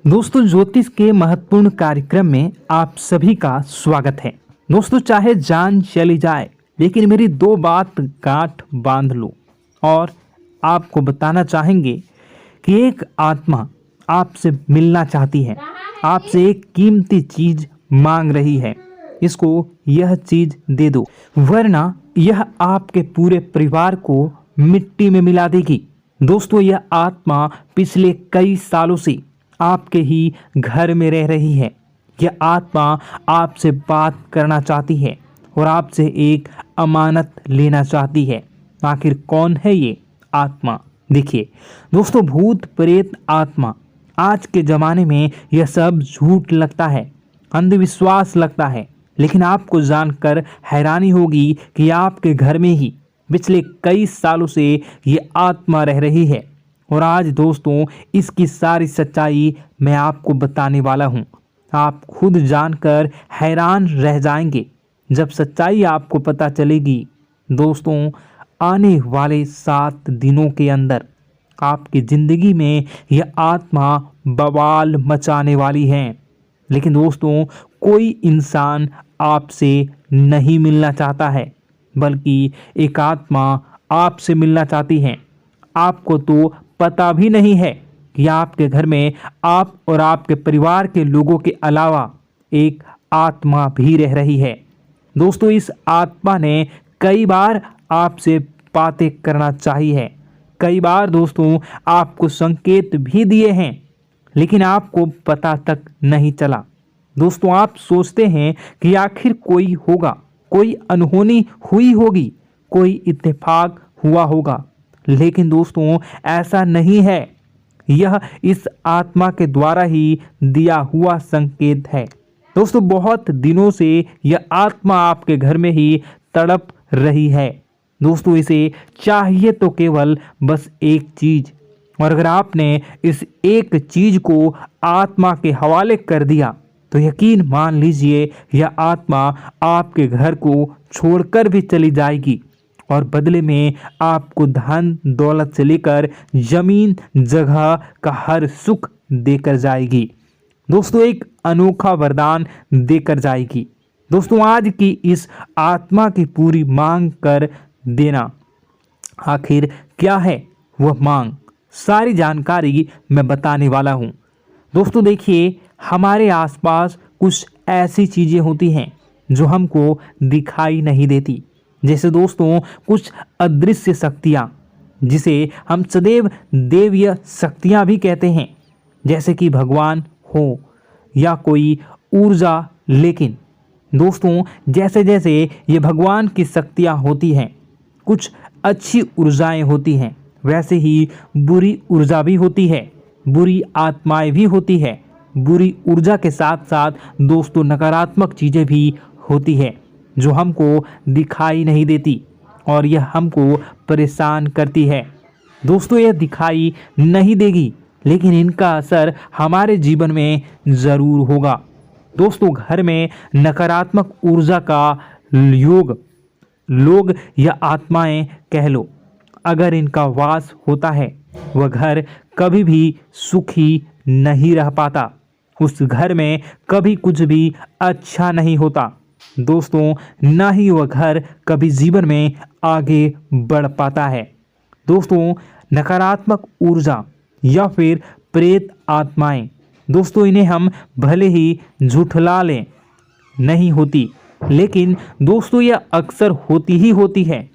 दोस्तों, ज्योतिष के महत्वपूर्ण कार्यक्रम में आप सभी का स्वागत है। दोस्तों, चाहे जान चली जाए लेकिन मेरी दो बात गांठ बांध लो। और आपको बताना चाहेंगे कि एक आत्मा आपसे मिलना चाहती है, आपसे एक कीमती चीज मांग रही है। इसको यह चीज दे दो, वरना यह आपके पूरे परिवार को मिट्टी में मिला देगी। दोस्तों, यह आत्मा पिछले कई सालों से आपके ही घर में रह रही है। यह आत्मा आपसे बात करना चाहती है और आपसे एक अमानत लेना चाहती है। आखिर कौन है ये आत्मा? देखिए दोस्तों, भूत प्रेत आत्मा, आज के ज़माने में यह सब झूठ लगता है, अंधविश्वास लगता है, लेकिन आपको जानकर हैरानी होगी कि आपके घर में ही पिछले कई सालों से ये आत्मा रह रही है। और आज दोस्तों, इसकी सारी सच्चाई मैं आपको बताने वाला हूँ। आप खुद जानकर हैरान रह जाएंगे जब सच्चाई आपको पता चलेगी। दोस्तों, आने वाले 7 दिनों के अंदर आपकी ज़िंदगी में यह आत्मा बवाल मचाने वाली है। लेकिन दोस्तों, कोई इंसान आपसे नहीं मिलना चाहता है, बल्कि एक आत्मा आपसे मिलना चाहती है। आपको तो पता भी नहीं है कि आपके घर में आप और आपके परिवार के लोगों के अलावा एक आत्मा भी रह रही है। दोस्तों, इस आत्मा ने कई बार आपसे बातें करना चाहिए है, कई बार दोस्तों आपको संकेत भी दिए हैं, लेकिन आपको पता तक नहीं चला। दोस्तों, आप सोचते हैं कि आखिर कोई होगा, कोई अनहोनी हुई होगी, कोई इत्तेफाक हुआ होगा, लेकिन दोस्तों ऐसा नहीं है। यह इस आत्मा के द्वारा ही दिया हुआ संकेत है। दोस्तों, बहुत दिनों से यह आत्मा आपके घर में ही तड़प रही है। दोस्तों, इसे चाहिए तो केवल बस एक चीज, और अगर आपने इस एक चीज को आत्मा के हवाले कर दिया तो यकीन मान लीजिए यह आत्मा आपके घर को छोड़कर भी चली जाएगी और बदले में आपको धन दौलत से लेकर जमीन जगह का हर सुख देकर जाएगी। दोस्तों, एक अनोखा वरदान देकर जाएगी। दोस्तों, आज की इस आत्मा की पूरी मांग कर देना। आखिर क्या है वह मांग? सारी जानकारी मैं बताने वाला हूँ। दोस्तों देखिए, हमारे आसपास कुछ ऐसी चीज़ें होती हैं जो हमको दिखाई नहीं देती, जैसे दोस्तों कुछ अदृश्य शक्तियाँ, जिसे हम सदैव देवीय शक्तियाँ भी कहते हैं, जैसे कि भगवान हो या कोई ऊर्जा। लेकिन दोस्तों, जैसे जैसे ये भगवान की शक्तियाँ होती हैं, कुछ अच्छी ऊर्जाएं होती हैं, वैसे ही बुरी ऊर्जा भी होती है, बुरी आत्माएं भी होती है। बुरी ऊर्जा के साथ साथ दोस्तों नकारात्मक चीज़ें भी होती है जो हमको दिखाई नहीं देती और यह हमको परेशान करती है। दोस्तों, यह दिखाई नहीं देगी, लेकिन इनका असर हमारे जीवन में ज़रूर होगा। दोस्तों, घर में नकारात्मक ऊर्जा का योग, लोग या आत्माएं कह लो, अगर इनका वास होता है, वह घर कभी भी सुखी नहीं रह पाता। उस घर में कभी कुछ भी अच्छा नहीं होता। दोस्तों, ना ही वह घर कभी जीवन में आगे बढ़ पाता है। दोस्तों, नकारात्मक ऊर्जा या फिर प्रेत आत्माएं, दोस्तों इन्हें हम भले ही झुठला लें नहीं होती, लेकिन दोस्तों यह अक्सर होती ही होती है।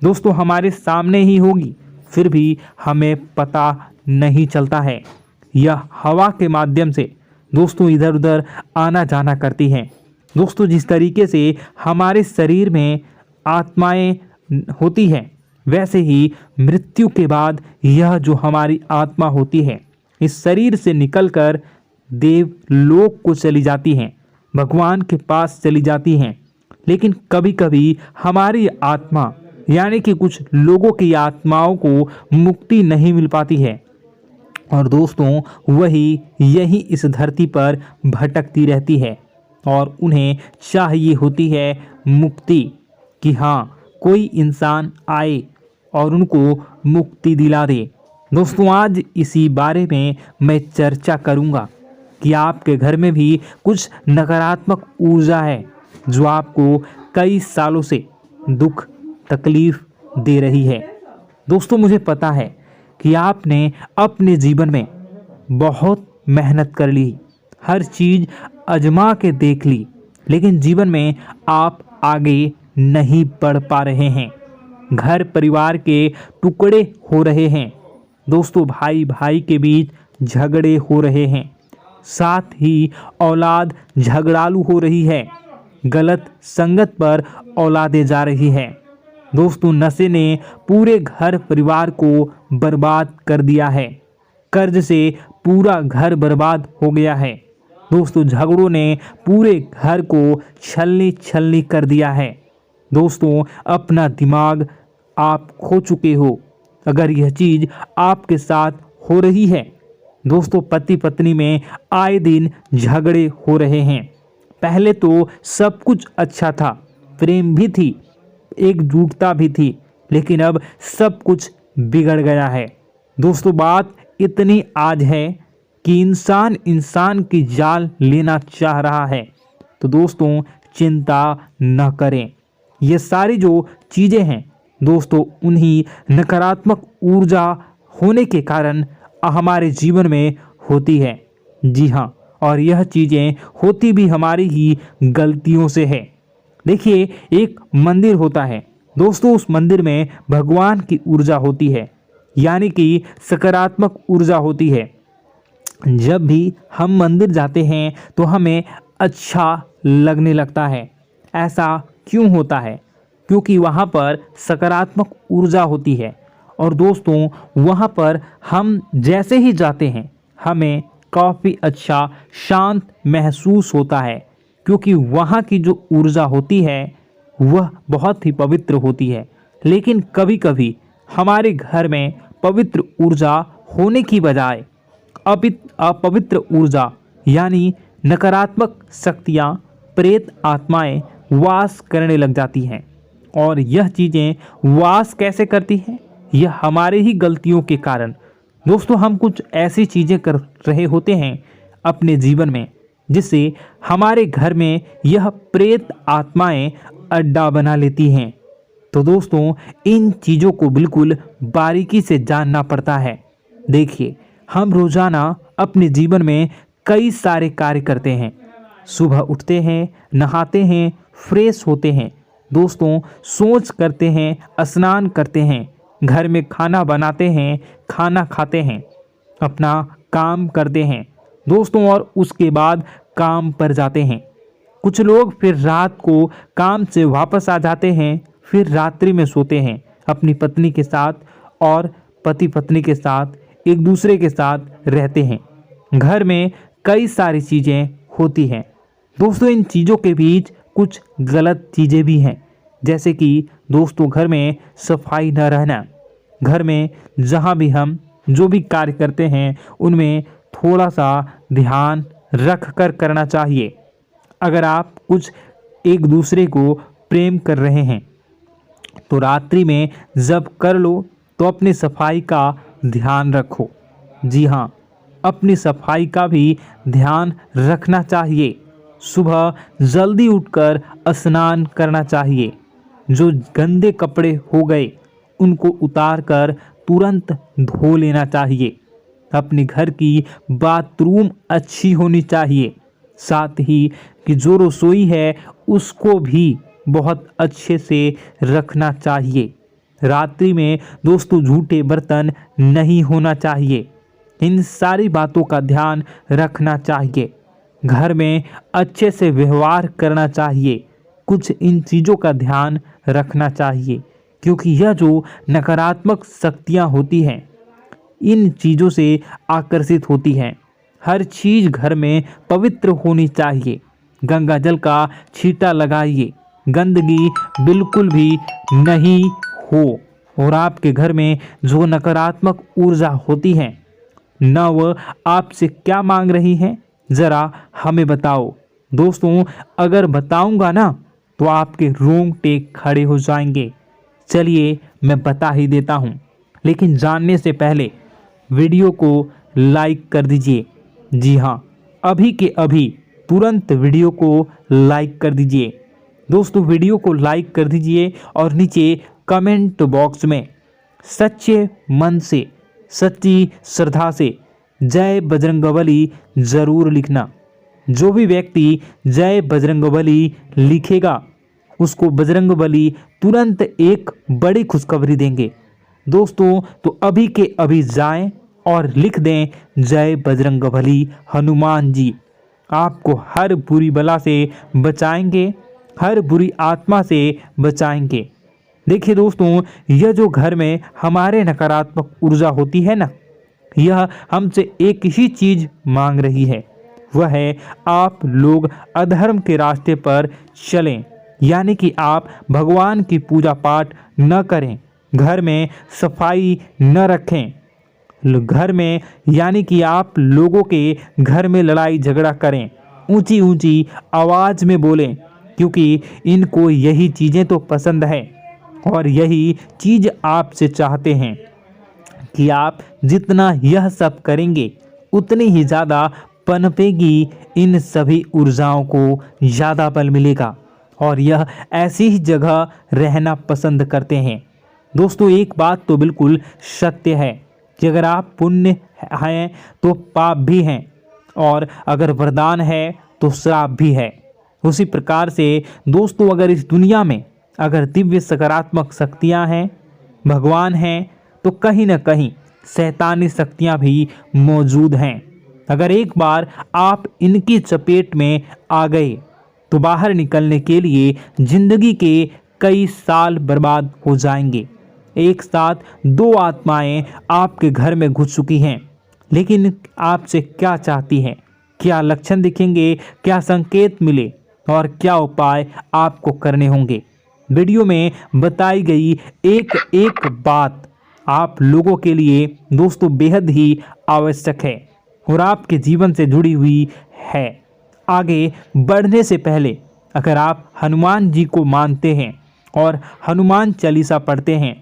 दोस्तों, हमारे सामने ही होगी, फिर भी हमें पता नहीं चलता है। यह हवा के माध्यम से दोस्तों इधर उधर आना जाना करती हैं। दोस्तों, जिस तरीके से हमारे शरीर में आत्माएं होती हैं, वैसे ही मृत्यु के बाद यह जो हमारी आत्मा होती है, इस शरीर से निकलकर देवलोक को चली जाती हैं, भगवान के पास चली जाती हैं। लेकिन कभी कभी हमारी आत्मा, यानी कि कुछ लोगों की आत्माओं को मुक्ति नहीं मिल पाती है, और दोस्तों वही यही इस धरती पर भटकती रहती है और उन्हें चाहिए होती है मुक्ति, कि हाँ कोई इंसान आए और उनको मुक्ति दिला दे। दोस्तों, आज इसी बारे में मैं चर्चा करूँगा कि आपके घर में भी कुछ नकारात्मक ऊर्जा है जो आपको कई सालों से दुख तकलीफ दे रही है। दोस्तों, मुझे पता है कि आपने अपने जीवन में बहुत मेहनत कर ली, हर चीज़ आजमा के देख ली, लेकिन जीवन में आप आगे नहीं बढ़ पा रहे हैं। घर परिवार के टुकड़े हो रहे हैं। दोस्तों, भाई भाई के बीच झगड़े हो रहे हैं। साथ ही औलाद झगड़ालू हो रही है। गलत संगत पर औलादें जा रही है। दोस्तों, नशे ने पूरे घर परिवार को बर्बाद कर दिया है। कर्ज से पूरा घर बर्बाद हो गया है। दोस्तों, झगड़ों ने पूरे घर को छलनी छलनी कर दिया है। दोस्तों, अपना दिमाग आप खो चुके हो अगर यह चीज़ आपके साथ हो रही है। दोस्तों, पति पत्नी में आए दिन झगड़े हो रहे हैं। पहले तो सब कुछ अच्छा था, प्रेम भी थी, एकजुटता भी थी, लेकिन अब सब कुछ बिगड़ गया है। दोस्तों, बात इतनी आज है कि इंसान इंसान की जान लेना चाह रहा है। तो दोस्तों, चिंता न करें। ये सारी जो चीज़ें हैं दोस्तों, उन्हीं नकारात्मक ऊर्जा होने के कारण हमारे जीवन में होती है। जी हाँ, और यह चीज़ें होती भी हमारी ही गलतियों से है। देखिए, एक मंदिर होता है दोस्तों, उस मंदिर में भगवान की ऊर्जा होती है, यानी कि सकारात्मक ऊर्जा होती है। जब भी हम मंदिर जाते हैं तो हमें अच्छा लगने लगता है। ऐसा क्यों होता है? क्योंकि वहाँ पर सकारात्मक ऊर्जा होती है। और दोस्तों, वहाँ पर हम जैसे ही जाते हैं हमें काफ़ी अच्छा शांत महसूस होता है, क्योंकि वहाँ की जो ऊर्जा होती है वह बहुत ही पवित्र होती है। लेकिन कभी कभी हमारे घर में पवित्र ऊर्जा होने की बजाय अपवित्र ऊर्जा यानी नकारात्मक शक्तियाँ, प्रेत आत्माएं वास करने लग जाती हैं। और यह चीज़ें वास कैसे करती हैं? यह हमारे ही गलतियों के कारण। दोस्तों, हम कुछ ऐसी चीज़ें कर रहे होते हैं अपने जीवन में जिससे हमारे घर में यह प्रेत आत्माएं अड्डा बना लेती हैं। तो दोस्तों, इन चीज़ों को बिल्कुल बारीकी से जानना पड़ता है। देखिए, हम रोज़ाना अपने जीवन में कई सारे कार्य करते हैं। सुबह उठते हैं, नहाते हैं, फ्रेश होते हैं। दोस्तों, सोच करते हैं, स्नान करते हैं, घर में खाना बनाते हैं, खाना खाते हैं, अपना काम करते हैं दोस्तों, और उसके बाद काम पर जाते हैं। कुछ लोग फिर रात को काम से वापस आ जाते हैं, फिर रात्रि में सोते हैं अपनी पत्नी के साथ, और पति पत्नी के साथ एक दूसरे के साथ रहते हैं। घर में कई सारी चीज़ें होती हैं दोस्तों। इन चीज़ों के बीच कुछ गलत चीज़ें भी हैं, जैसे कि दोस्तों, घर में सफाई न रहना। घर में जहाँ भी हम जो भी कार्य करते हैं उनमें थोड़ा सा ध्यान रख कर करना चाहिए। अगर आप कुछ एक दूसरे को प्रेम कर रहे हैं तो रात्रि में जब कर लो तो अपनी सफाई का ध्यान रखो। जी हाँ, अपनी सफाई का भी ध्यान रखना चाहिए। सुबह जल्दी उठकर स्नान करना चाहिए। जो गंदे कपड़े हो गए उनको उतार कर तुरंत धो लेना चाहिए। अपने घर की बाथरूम अच्छी होनी चाहिए। साथ ही कि जो रसोई है उसको भी बहुत अच्छे से रखना चाहिए। रात्रि में दोस्तों, झूठे बर्तन नहीं होना चाहिए। इन सारी बातों का ध्यान रखना चाहिए। घर में अच्छे से व्यवहार करना चाहिए। कुछ इन चीज़ों का ध्यान रखना चाहिए, क्योंकि यह जो नकारात्मक शक्तियाँ होती हैं इन चीज़ों से आकर्षित होती हैं। हर चीज़ घर में पवित्र होनी चाहिए। गंगा जल का छींटा लगाइए, गंदगी बिल्कुल भी नहीं हो। और आपके घर में जो नकारात्मक ऊर्जा होती है न वह आपसे क्या मांग रही है, ज़रा हमें बताओ। दोस्तों, अगर बताऊंगा ना तो आपके रोंगटे खड़े हो जाएंगे। चलिए मैं बता ही देता हूँ, लेकिन जानने से पहले वीडियो को लाइक कर दीजिए। जी हाँ, अभी के अभी तुरंत वीडियो को लाइक कर दीजिए। दोस्तों वीडियो को लाइक कर दीजिए और नीचे कमेंट बॉक्स में सच्चे मन से, सच्ची श्रद्धा से जय बजरंगबली ज़रूर लिखना। जो भी व्यक्ति जय बजरंगबली लिखेगा उसको बजरंगबली तुरंत एक बड़ी खुशखबरी देंगे। दोस्तों तो अभी के अभी जाएं और लिख दें जय बजरंगबली हनुमान जी, आपको हर बुरी बला से बचाएंगे, हर बुरी आत्मा से बचाएंगे। देखिए दोस्तों, यह जो घर में हमारे नकारात्मक ऊर्जा होती है ना, यह हमसे एक ही चीज़ मांग रही है, वह है आप लोग अधर्म के रास्ते पर चलें, यानी कि आप भगवान की पूजा पाठ न करें, घर में सफाई न रखें, घर में यानी कि आप लोगों के घर में लड़ाई झगड़ा करें, ऊंची ऊंची आवाज़ में बोलें, क्योंकि इनको यही चीज़ें तो पसंद है और यही चीज़ आपसे चाहते हैं कि आप जितना यह सब करेंगे उतनी ही ज़्यादा पनपेगी इन सभी ऊर्जाओं को ज़्यादा बल मिलेगा और यह ऐसी ही जगह रहना पसंद करते हैं। दोस्तों एक बात तो बिल्कुल सत्य है कि अगर आप पुण्य हैं तो पाप भी हैं और अगर वरदान है तो श्राप भी है। उसी प्रकार से दोस्तों अगर इस दुनिया में अगर दिव्य सकारात्मक शक्तियां हैं, भगवान हैं, तो कहीं ना कहीं शैतानी शक्तियां भी मौजूद हैं। अगर एक बार आप इनकी चपेट में आ गए तो बाहर निकलने के लिए जिंदगी के कई साल बर्बाद हो जाएंगे। एक साथ दो आत्माएं आपके घर में घुस चुकी हैं, लेकिन आपसे क्या चाहती हैं, क्या लक्षण दिखेंगे, क्या संकेत मिले और क्या उपाय आपको करने होंगे। वीडियो में बताई गई एक एक बात आप लोगों के लिए दोस्तों बेहद ही आवश्यक है और आपके जीवन से जुड़ी हुई है। आगे बढ़ने से पहले अगर आप हनुमान जी को मानते हैं और हनुमान चालीसा पढ़ते हैं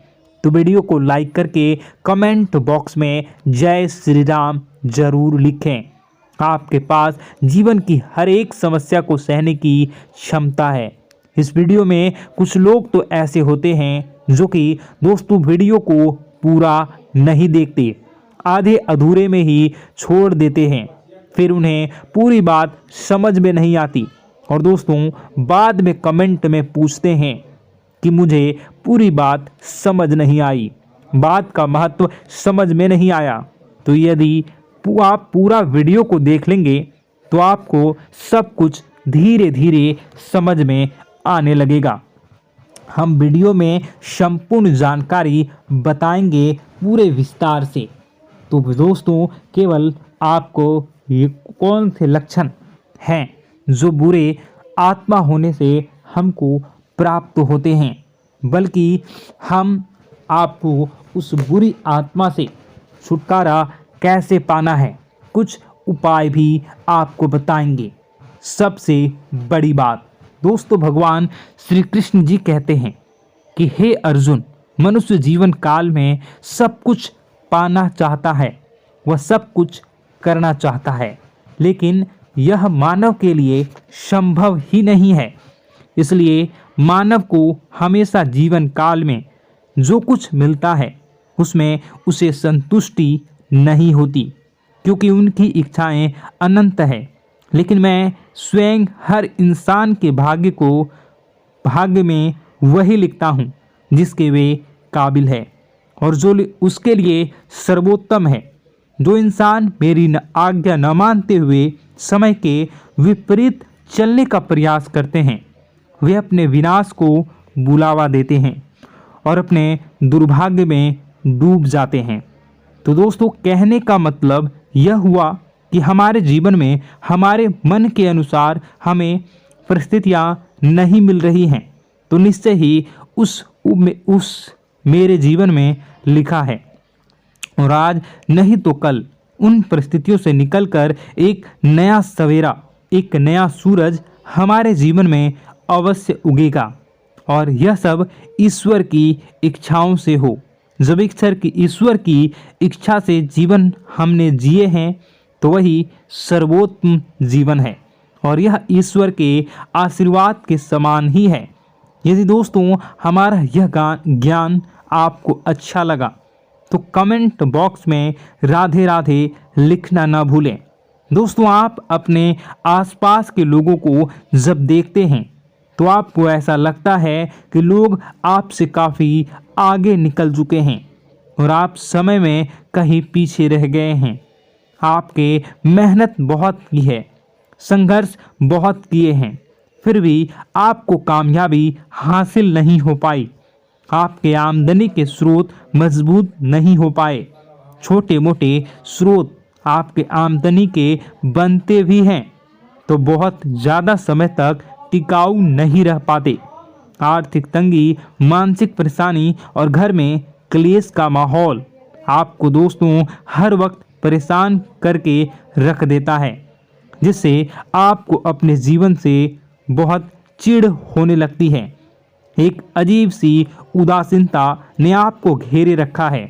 तो वीडियो को लाइक करके कमेंट बॉक्स में जय श्री राम जरूर लिखें। आपके पास जीवन की हर एक समस्या को सहने की क्षमता है। इस वीडियो में कुछ लोग तो ऐसे होते हैं जो कि दोस्तों वीडियो को पूरा नहीं देखते, आधे अधूरे में ही छोड़ देते हैं, फिर उन्हें पूरी बात समझ में नहीं आती और दोस्तों बाद में कमेंट में पूछते हैं कि मुझे पूरी बात समझ नहीं आई, बात का महत्व समझ में नहीं आया। तो यदि आप पूरा वीडियो को देख लेंगे तो आपको सब कुछ धीरे धीरे समझ में आने लगेगा। हम वीडियो में संपूर्ण जानकारी बताएंगे पूरे विस्तार से। तो दोस्तों केवल आपको ये कौन से लक्षण हैं जो बुरे आत्मा होने से हमको प्राप्त होते हैं, बल्कि हम आपको उस बुरी आत्मा से छुटकारा कैसे पाना है, कुछ उपाय भी आपको बताएंगे। सबसे बड़ी बात दोस्तों, भगवान श्री कृष्ण जी कहते हैं कि हे अर्जुन, मनुष्य जीवन काल में सब कुछ पाना चाहता है, वह सब कुछ करना चाहता है, लेकिन यह मानव के लिए संभव ही नहीं है। इसलिए मानव को हमेशा जीवन काल में जो कुछ मिलता है उसमें उसे संतुष्टि नहीं होती, क्योंकि उनकी इच्छाएं अनंत है। लेकिन मैं स्वयं हर इंसान के भाग्य में वही लिखता हूँ जिसके वे काबिल है और जो उसके लिए सर्वोत्तम है। जो इंसान मेरी आज्ञा न मानते हुए समय के विपरीत चलने का प्रयास करते हैं, वे अपने विनाश को बुलावा देते हैं और अपने दुर्भाग्य में डूब जाते हैं। तो दोस्तों कहने का मतलब यह हुआ कि हमारे जीवन में हमारे मन के अनुसार हमें परिस्थितियां नहीं मिल रही हैं, तो निश्चय ही उस मेरे जीवन में लिखा है और आज नहीं तो कल उन परिस्थितियों से निकलकर एक नया सवेरा, एक नया सूरज हमारे जीवन में अवश्य उगेगा और यह सब ईश्वर की इच्छाओं से हो। जब ईश्वर की इच्छा से जीवन हमने जिए हैं तो वही सर्वोत्तम जीवन है और यह ईश्वर के आशीर्वाद के समान ही है। यदि दोस्तों हमारा यह ज्ञान आपको अच्छा लगा तो कमेंट बॉक्स में राधे राधे लिखना ना भूलें। दोस्तों आप अपने आसपास के लोगों को जब देखते हैं तो आपको ऐसा लगता है कि लोग आपसे काफ़ी आगे निकल चुके हैं और आप समय में कहीं पीछे रह गए हैं। आपके मेहनत बहुत की है, संघर्ष बहुत किए हैं, फिर भी आपको कामयाबी हासिल नहीं हो पाई। आपके आमदनी के स्रोत मजबूत नहीं हो पाए। छोटे मोटे स्रोत आपके आमदनी के बनते भी हैं तो बहुत ज़्यादा समय तक टिकाऊ नहीं रह पाते। आर्थिक तंगी, मानसिक परेशानी और घर में क्लेश का माहौल आपको दोस्तों हर वक्त परेशान करके रख देता है, जिससे आपको अपने जीवन से बहुत चिढ़ होने लगती है। एक अजीब सी उदासीनता ने आपको घेरे रखा है।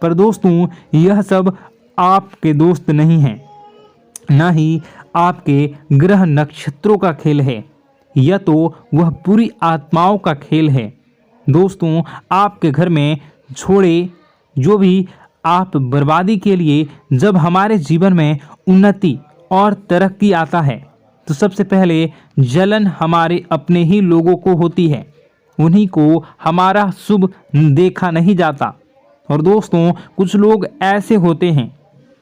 पर दोस्तों यह सब आपके दोस्त नहीं हैं, न ही आपके ग्रह नक्षत्रों का खेल है, यह तो वह बुरी आत्माओं का खेल है। दोस्तों आपके घर में छोड़े जो भी आप बर्बादी के लिए जब हमारे जीवन में उन्नति और तरक्की आता है तो सबसे पहले जलन हमारे अपने ही लोगों को होती है, उन्हीं को हमारा शुभ देखा नहीं जाता। और दोस्तों कुछ लोग ऐसे होते हैं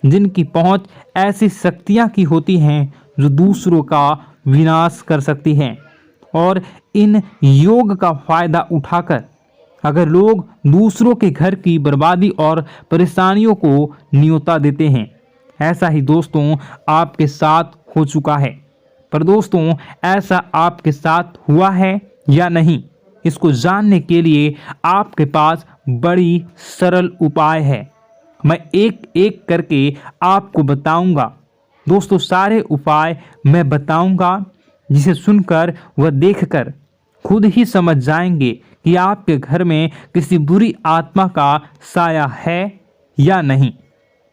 जिनकी पहुंच ऐसी शक्तियां की होती हैं जो दूसरों का विनाश कर सकती हैं और इन योग का फायदा उठाकर अगर लोग दूसरों के घर की बर्बादी और परेशानियों को न्योता देते हैं। ऐसा ही दोस्तों आपके साथ हो चुका है। पर दोस्तों ऐसा आपके साथ हुआ है या नहीं, इसको जानने के लिए आपके पास बड़ी सरल उपाय है। मैं एक एक करके आपको बताऊंगा। दोस्तों सारे उपाय मैं बताऊंगा, जिसे सुनकर व देखकर खुद ही समझ जाएंगे कि आपके घर में किसी बुरी आत्मा का साया है या नहीं।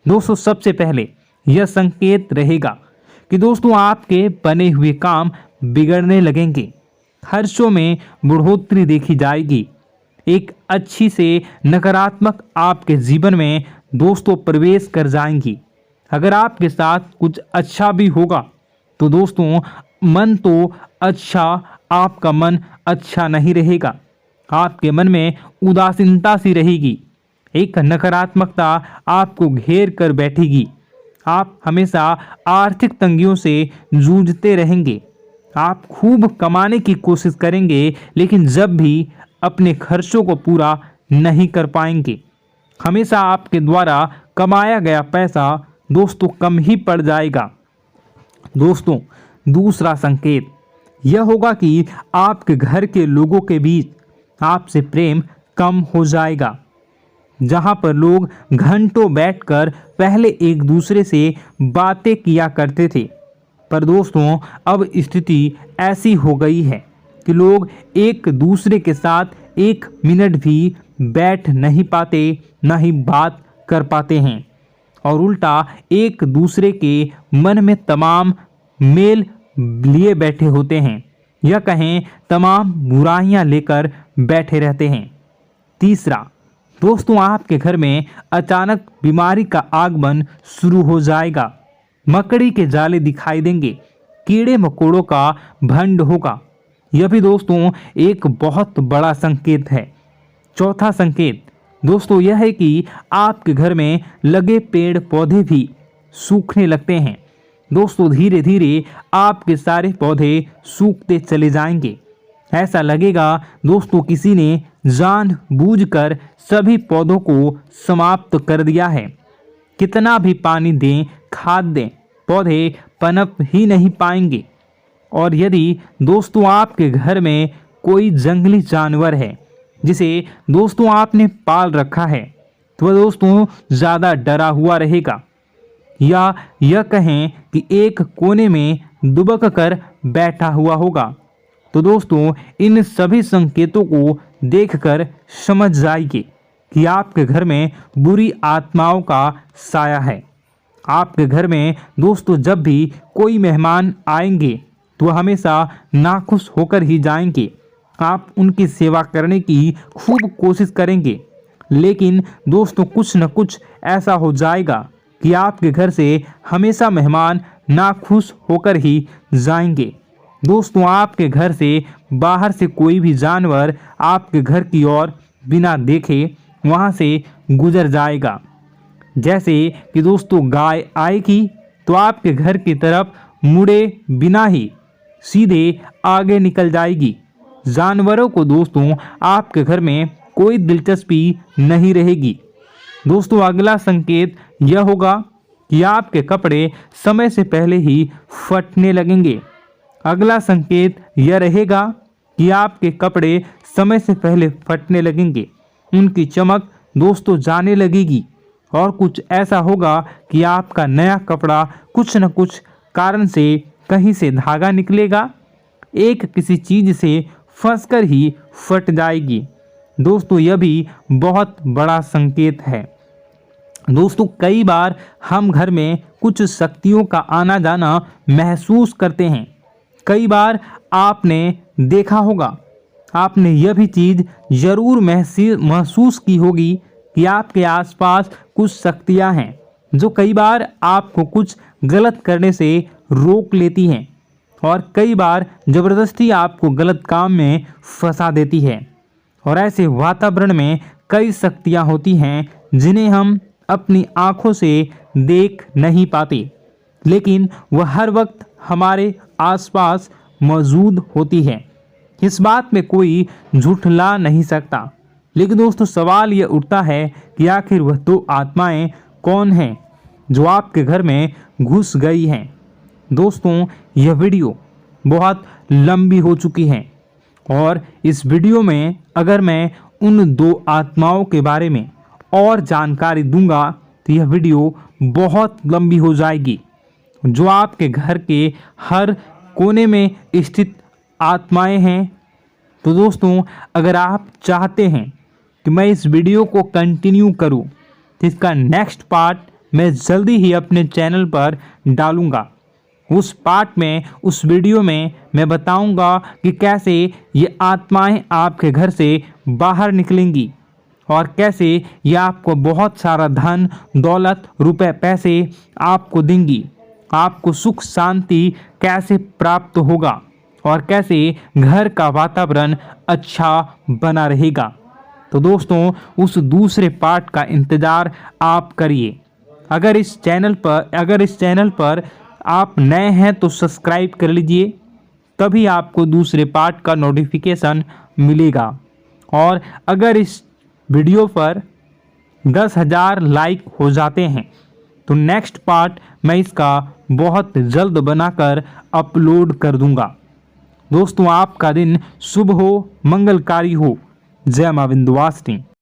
दोस्तों सबसे पहले यह संकेत रहेगा कि दोस्तों आपके बने हुए काम बिगड़ने लगेंगे, खर्चों में बढ़ोतरी देखी जाएगी, एक अच्छी से नकारात्मक आपके जीवन में दोस्तों प्रवेश कर जाएंगी। अगर आपके साथ कुछ अच्छा भी होगा तो दोस्तों मन तो अच्छा, आपका मन अच्छा नहीं रहेगा। आपके मन में उदासीनता सी रहेगी, एक नकारात्मकता आपको घेर कर बैठेगी। आप हमेशा आर्थिक तंगियों से जूझते रहेंगे। आप खूब कमाने की कोशिश करेंगे लेकिन जब भी अपने खर्चों को पूरा नहीं कर पाएंगे। हमेशा आपके द्वारा कमाया गया पैसा दोस्तों कम ही पड़ जाएगा। दोस्तों दूसरा संकेत यह होगा कि आपके घर के लोगों के बीच आपसे प्रेम कम हो जाएगा। जहां पर लोग घंटों बैठकर पहले एक दूसरे से बातें किया करते थे, पर दोस्तों अब स्थिति ऐसी हो गई है कि लोग एक दूसरे के साथ एक मिनट भी बैठ नहीं पाते, ना ही बात कर पाते हैं और उल्टा एक दूसरे के मन में तमाम मेल लिए बैठे होते हैं, या कहें तमाम बुराइयां लेकर बैठे रहते हैं। तीसरा दोस्तों आपके घर में अचानक बीमारी का आगमन शुरू हो जाएगा। मकड़ी के जाले दिखाई देंगे, कीड़े मकोड़ों का भंड होगा। यह भी दोस्तों एक बहुत बड़ा संकेत है। चौथा संकेत दोस्तों यह है कि आपके घर में लगे पेड़ पौधे भी सूखने लगते हैं। दोस्तों धीरे धीरे आपके सारे पौधे सूखते चले जाएंगे। ऐसा लगेगा दोस्तों किसी ने जानबूझकर सभी पौधों को समाप्त कर दिया है। कितना भी पानी दें, खाद दें, पौधे पनप ही नहीं पाएंगे। और यदि दोस्तों आपके घर में कोई जंगली जानवर है जिसे दोस्तों आपने पाल रखा है तो वह दोस्तों ज़्यादा डरा हुआ रहेगा, या यह कहें कि एक कोने में दुबक कर बैठा हुआ होगा, तो दोस्तों इन सभी संकेतों को देखकर समझ जाइए कि आपके घर में बुरी आत्माओं का साया है। आपके घर में दोस्तों जब भी कोई मेहमान आएंगे तो हमेशा नाखुश होकर ही जाएंगे। आप उनकी सेवा करने की खूब कोशिश करेंगे, लेकिन दोस्तों कुछ न कुछ ऐसा हो जाएगा कि आपके घर से हमेशा मेहमान नाखुश होकर ही जाएंगे। दोस्तों आपके घर से बाहर से कोई भी जानवर आपके घर की ओर बिना देखे वहां से गुजर जाएगा। जैसे कि दोस्तों गाय आएगी तो आपके घर की तरफ मुड़े बिना ही सीधे आगे निकल जाएगी। जानवरों को दोस्तों आपके घर में कोई दिलचस्पी नहीं रहेगी। दोस्तों अगला संकेत यह होगा कि आपके कपड़े समय से पहले ही फटने लगेंगे। अगला संकेत यह रहेगा कि आपके कपड़े समय से पहले फटने लगेंगे, उनकी चमक दोस्तों जाने लगेगी और कुछ ऐसा होगा कि आपका नया कपड़ा कुछ न कुछ कारण से कहीं से धागा निकलेगा, एक किसी चीज से फंसकर ही फट जाएगी। दोस्तों यह भी बहुत बड़ा संकेत है। दोस्तों कई बार हम घर में कुछ शक्तियों का आना जाना महसूस करते हैं। कई बार आपने देखा होगा, आपने यह भी चीज़ ज़रूर महसूस की होगी कि आपके आसपास कुछ शक्तियां हैं जो कई बार आपको कुछ गलत करने से रोक लेती हैं और कई बार ज़बरदस्ती आपको गलत काम में फंसा देती है। और ऐसे वातावरण में कई शक्तियां होती हैं जिन्हें हम अपनी आँखों से देख नहीं पाते, लेकिन वह हर वक्त हमारे आसपास मौजूद होती है। इस बात में कोई झूठला नहीं सकता। लेकिन दोस्तों सवाल यह उठता है कि आखिर वह दो आत्माएं कौन हैं जो आपके घर में घुस गई हैं। दोस्तों यह वीडियो बहुत लंबी हो चुकी है और इस वीडियो में अगर मैं उन दो आत्माओं के बारे में और जानकारी दूंगा तो यह वीडियो बहुत लंबी हो जाएगी। जो आपके घर के हर कोने में स्थित आत्माएं हैं। तो दोस्तों अगर आप चाहते हैं कि मैं इस वीडियो को कंटिन्यू करूं तो इसका नेक्स्ट पार्ट मैं जल्दी ही अपने चैनल पर डालूंगा। उस पार्ट में, उस वीडियो में मैं बताऊंगा कि कैसे ये आत्माएं आपके घर से बाहर निकलेंगी और कैसे ये आपको बहुत सारा धन दौलत रुपए पैसे आपको देंगी, आपको सुख शांति कैसे प्राप्त होगा और कैसे घर का वातावरण अच्छा बना रहेगा। तो दोस्तों उस दूसरे पार्ट का इंतज़ार आप करिए। अगर इस चैनल पर आप नए हैं तो सब्सक्राइब कर लीजिए, तभी आपको दूसरे पार्ट का नोटिफिकेशन मिलेगा। और अगर इस वीडियो पर 10,000 लाइक हो जाते हैं तो नेक्स्ट पार्ट मैं इसका बहुत जल्द बनाकर अपलोड कर दूंगा। दोस्तों आपका दिन शुभ हो, मंगलकारी हो। जय मां विंध्यवासिनी।